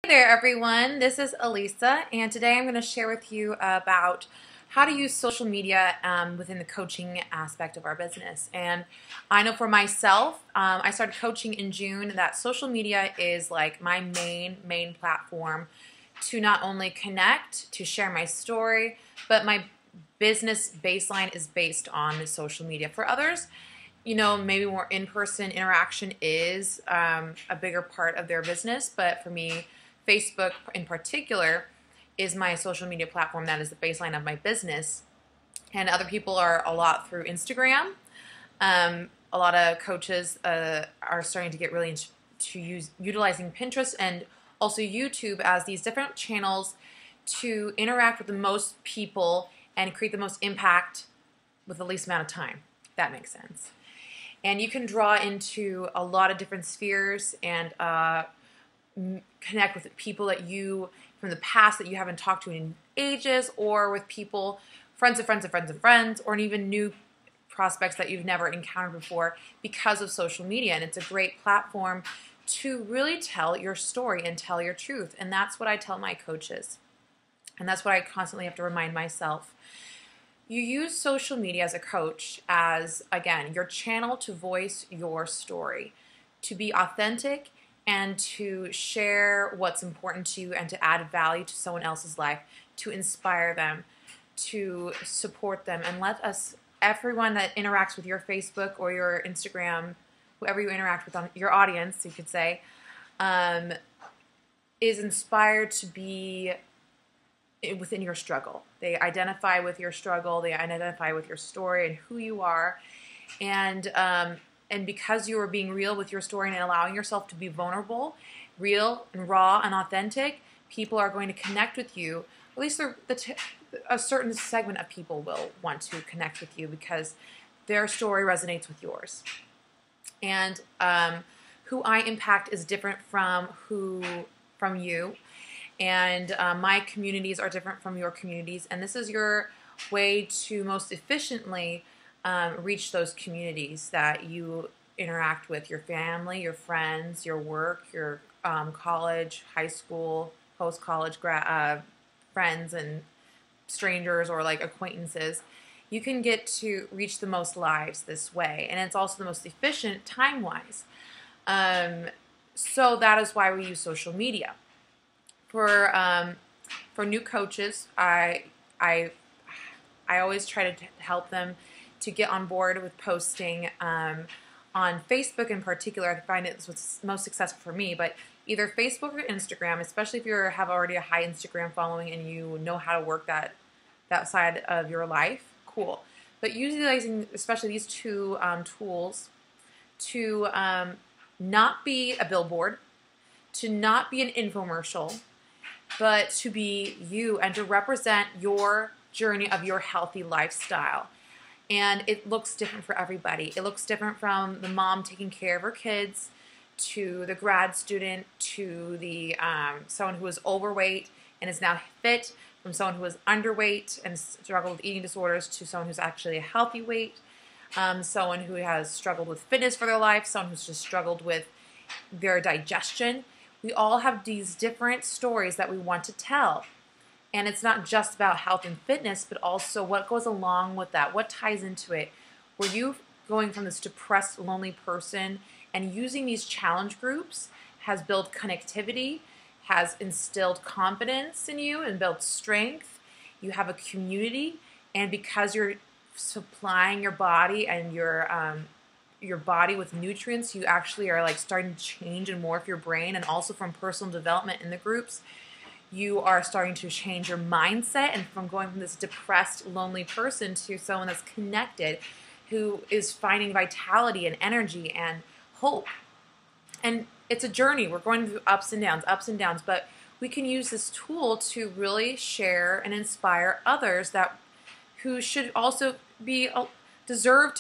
Hey there everyone, this is Elisa and today I'm going to share with you about how to use social media within the coaching aspect of our business. And I know for myself, I started coaching in June, that social media is like my main platform to not only connect, to share my story, but my business baseline is based on the social media. For others, maybe more in-person interaction is a bigger part of their business, but for me, Facebook in particular is my social media platform that is the baseline of my business. And other people are a lot through Instagram. A lot of coaches are starting to get really into utilizing Pinterest and also YouTube as these different channels to interact with the most people and create the most impact with the least amount of time. If that makes sense. And you can draw into a lot of different spheres and connect with people that you, from the past, that you haven't talked to in ages, or with people, friends of friends of friends of friends, or even new prospects that you've never encountered before because of social media. And it's a great platform to really tell your story and tell your truth. And that's what I tell my coaches. And that's what I constantly have to remind myself. You use social media as a coach as, again, your channel to voice your story, to be authentic and to share what's important to you and to add value to someone else's life, to inspire them, to support them, and let us, everyone that interacts with your Facebook or your Instagram, whoever you interact with on your audience, you could say, is inspired to be within your struggle. They identify with your struggle, they identify with your story and who you are, and because you are being real with your story and allowing yourself to be vulnerable, real and raw and authentic, people are going to connect with you. At least a certain segment of people will want to connect with you because their story resonates with yours. And who I impact is different from you. And my communities are different from your communities, and this is your way to most efficiently reach those communities that you interact with, your family, your friends, your work, your college, high school, post-college friends and strangers or like acquaintances. You can get to reach the most lives this way, and it's also the most efficient time-wise. So that is why we use social media. For new coaches, I always try to help them to get on board with posting on Facebook in particular. I find it was most successful for me, but either Facebook or Instagram, especially if you have already a high Instagram following and you know how to work that side of your life, cool. But utilizing especially these two tools to not be a billboard, to not be an infomercial, but to be you and to represent your journey of your healthy lifestyle. And it looks different for everybody. It looks different from the mom taking care of her kids, to the grad student, to the someone who is overweight and is now fit, from someone who is underweight and struggled with eating disorders, to someone who's actually a healthy weight, someone who has struggled with fitness for their life, someone who's just struggled with their digestion. We all have these different stories that we want to tell. And it's not just about health and fitness, but also what goes along with that, what ties into it. Were you going from this depressed, lonely person and using these challenge groups has built connectivity, has instilled confidence in you and built strength. You have a community, and because you're supplying your body and your body with nutrients, you actually are like starting to change and morph your brain. And also from personal development in the groups, you are starting to change your mindset, and from going from this depressed, lonely person to someone that's connected, who is finding vitality and energy and hope. And it's a journey. We're going through ups and downs, but we can use this tool to really share and inspire others who should also deserve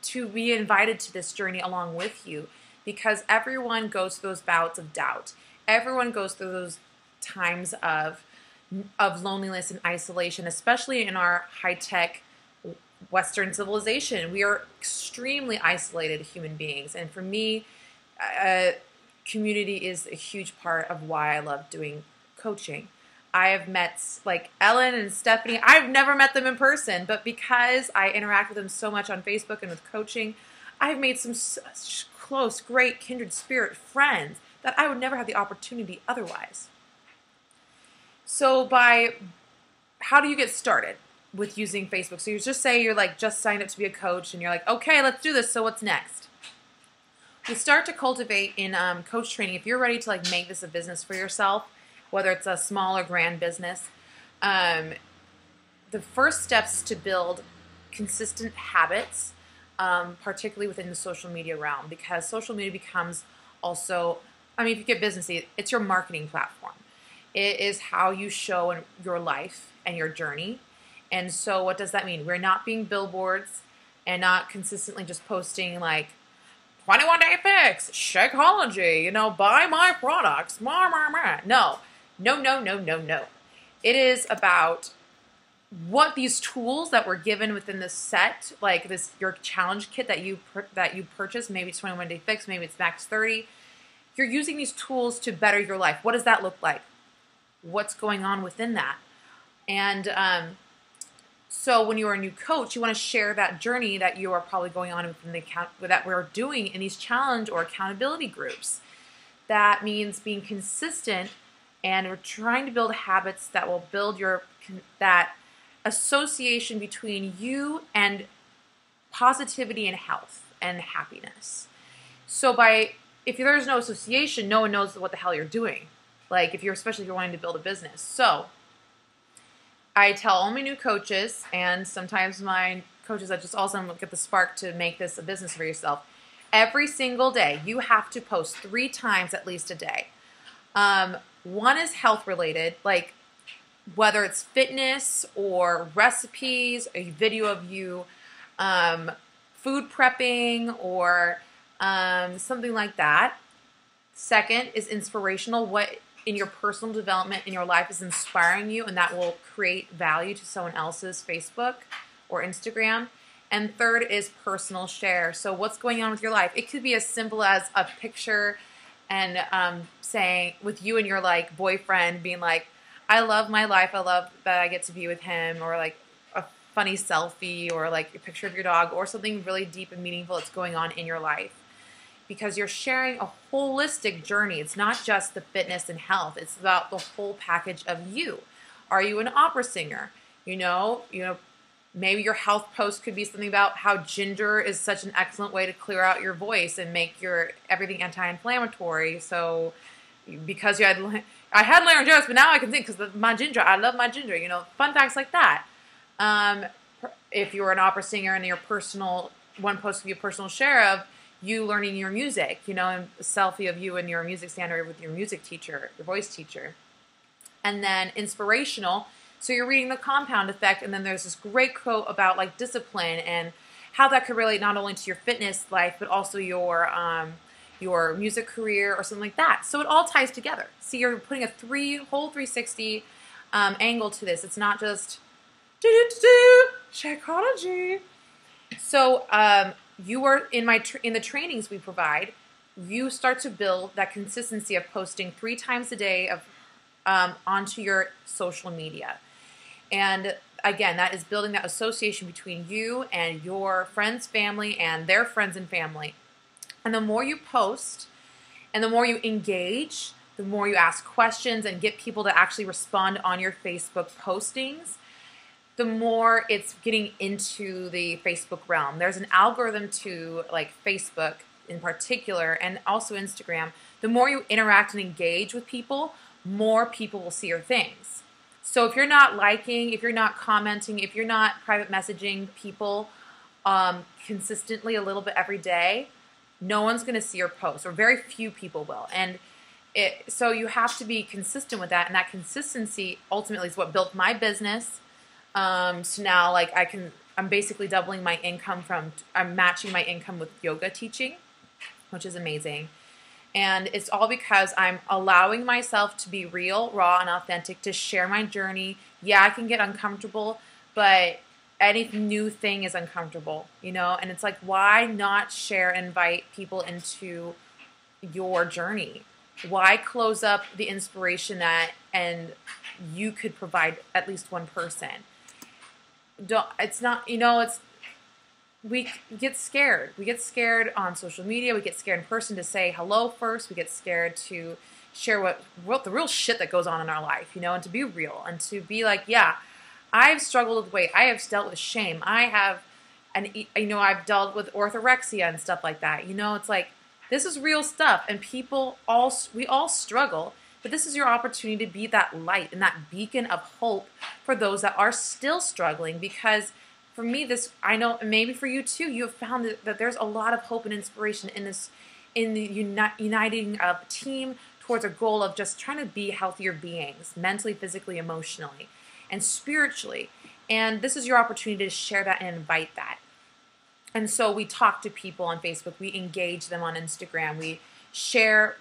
to be invited to this journey along with you, because everyone goes through those bouts of doubt. Everyone goes through those times of loneliness and isolation, especially in our high-tech Western civilization. We are extremely isolated human beings, and for me, community is a huge part of why I love doing coaching. I have met like Ellen and Stephanie. I've never met them in person, but because I interact with them so much on Facebook and with coaching, I've made some such close, great kindred spirit friends that I would never have the opportunity otherwise. So how do you get started with using Facebook? So you just say you're like just signed up to be a coach and you're like, okay, let's do this. So what's next? You start to cultivate in coach training. If you're ready to like make this a business for yourself, whether it's a small or grand business, the first steps is to build consistent habits, particularly within the social media realm, because social media becomes also, I mean, if you get businessy, it's your marketing platform. It is how you show your life and your journey. And so what does that mean? We're not being billboards and not consistently just posting like 21-day fix, Shakeology, buy my products, No. It is about what these tools that were given within this set, like your challenge kit that you purchased, maybe it's 21-day fix, maybe it's max 30. You're using these tools to better your life. What does that look like? What's going on within that? And so when you're a new coach, you want to share that journey that you are probably going on within the account that we're doing in these challenge or accountability groups. That means being consistent, and we're trying to build habits that will build that association between you and positivity and health and happiness. So if there's no association, no one knows what the hell you're doing. Like especially if you're wanting to build a business. So I tell all my new coaches, and sometimes my coaches that just all of a sudden get the spark to make this a business for yourself. Every single day, you have to post 3 times at least a day. One is health related, like whether it's fitness or recipes, a video of you food prepping or something like that. Second is inspirational. What in your personal development in your life is inspiring you, and that will create value to someone else's Facebook or Instagram. And third is personal share. So what's going on with your life? It could be as simple as a picture and saying with you and your like boyfriend being like, I love my life. I love that I get to be with him, or like a funny selfie, or like a picture of your dog, or something really deep and meaningful that's going on in your life. Because you're sharing a holistic journey. It's not just the fitness and health. It's about the whole package of you. Are you an opera singer? Maybe your health post could be something about how ginger is such an excellent way to clear out your voice and make your everything anti-inflammatory. So because I had laryngitis, but now I can sing because my ginger. I love my ginger. Fun facts like that. If you're an opera singer and one post could be a personal share of you learning your music, and a selfie of you and your music standard with your music teacher, your voice teacher. And then inspirational. So you're reading The Compound Effect, and then there's this great quote about like discipline and how that could relate not only to your fitness life, but also your music career or something like that. So it all ties together. See, you're putting a whole 360 angle to this. It's not just Shakeology. So you are in the trainings we provide. You start to build that consistency of posting 3 times a day onto your social media. And again, that is building that association between you and your friends, family, and their friends and family. And the more you post and the more you engage, the more you ask questions and get people to actually respond on your Facebook postings, the more it's getting into the Facebook realm. There's an algorithm to like Facebook in particular, and also Instagram. The more you interact and engage with people, more people will see your things. So if you're not liking, if you're not commenting, if you're not private messaging people consistently a little bit every day, no one's going to see your post, or very few people will. And so you have to be consistent with that, and that consistency ultimately is what built my business. So now, like, I'm basically doubling my income I'm matching my income with yoga teaching, which is amazing. And it's all because I'm allowing myself to be real, raw, and authentic, to share my journey. Yeah, I can get uncomfortable, but any new thing is uncomfortable, And it's like, why not share and invite people into your journey? Why close up the inspiration that and you could provide at least one person? Don't, it's not, you know, it's, we get scared. We get scared on social media. We get scared in person to say hello first. We get scared to share what the real shit that goes on in our life, you know, and to be real and to be like, yeah, I've struggled with weight. I have dealt with shame. I have, and you know, I've dealt with orthorexia and stuff like that. You know, it's like, this is real stuff, and we all struggle, but this is your opportunity to be that light and that beacon of hope for those that are still struggling. Because for me, I know, and maybe for you too, you have found that there's a lot of hope and inspiration in this, in the uniting of a team towards a goal of just trying to be healthier beings, mentally, physically, emotionally, and spiritually. And this is your opportunity to share that and invite that. And so we talk to people on Facebook, we engage them on Instagram, we share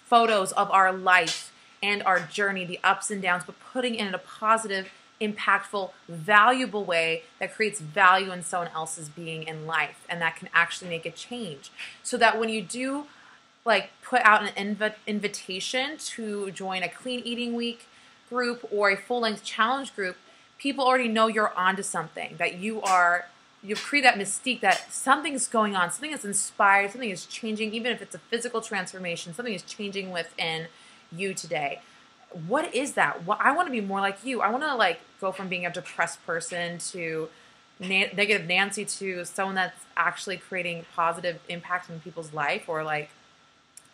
photos of our life and our journey, the ups and downs, but putting it in a positive, impactful, valuable way that creates value in someone else's being in life, and that can actually make a change. So that when you do like put out an invitation to join a clean eating week group or a full-length challenge group, people already know you're onto something, that you've created that mystique that something's going on, something is inspired, something is changing, even if it's a physical transformation, something is changing within you today. What is that? I want to be more like you. I want to like go from being a depressed person to negative Nancy to someone that's actually creating positive impact in people's life, or like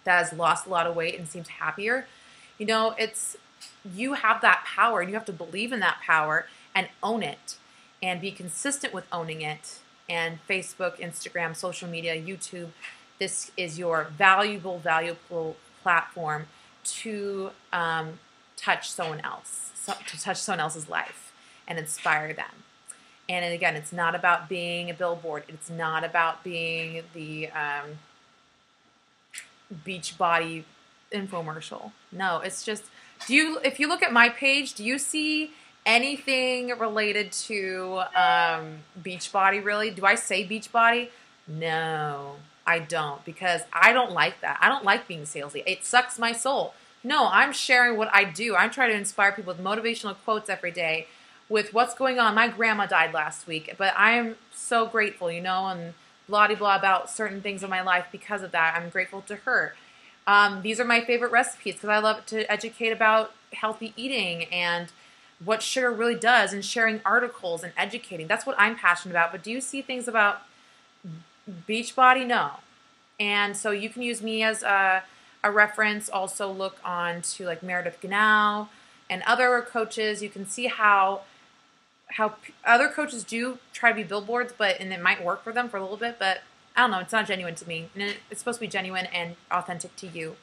that has lost a lot of weight and seems happier. You know, you have that power, and you have to believe in that power and own it and be consistent with owning it. And Facebook, Instagram, social media, YouTube, this is your valuable platform to touch someone else, to touch someone else's life and inspire them. And again, it's not about being a billboard. It's not about being the Beachbody infomercial. No, it's just, if you look at my page, do you see anything related to Beachbody really? Do I say Beachbody? No, I don't, because I don't like that. I don't like being salesy. It sucks my soul. No, I'm sharing what I do. I'm trying to inspire people with motivational quotes every day with what's going on. My grandma died last week, but I am so grateful, you know, and blah-de-blah about certain things in my life because of that. I'm grateful to her. These are my favorite recipes because I love to educate about healthy eating and what sugar really does, and sharing articles and educating. That's what I'm passionate about. But do you see things about Beachbody? No. And so you can use me as a reference. Also look on to like Meredith Genau and other coaches. You can see how other coaches do try to be billboards, and it might work for them for a little bit, but I don't know, it's not genuine to me. And it's supposed to be genuine and authentic to you.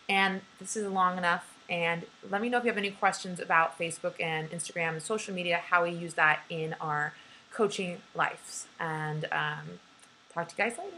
And this is long enough. And let me know if you have any questions about Facebook and Instagram and social media, how we use that in our coaching lives. And talk to you guys later.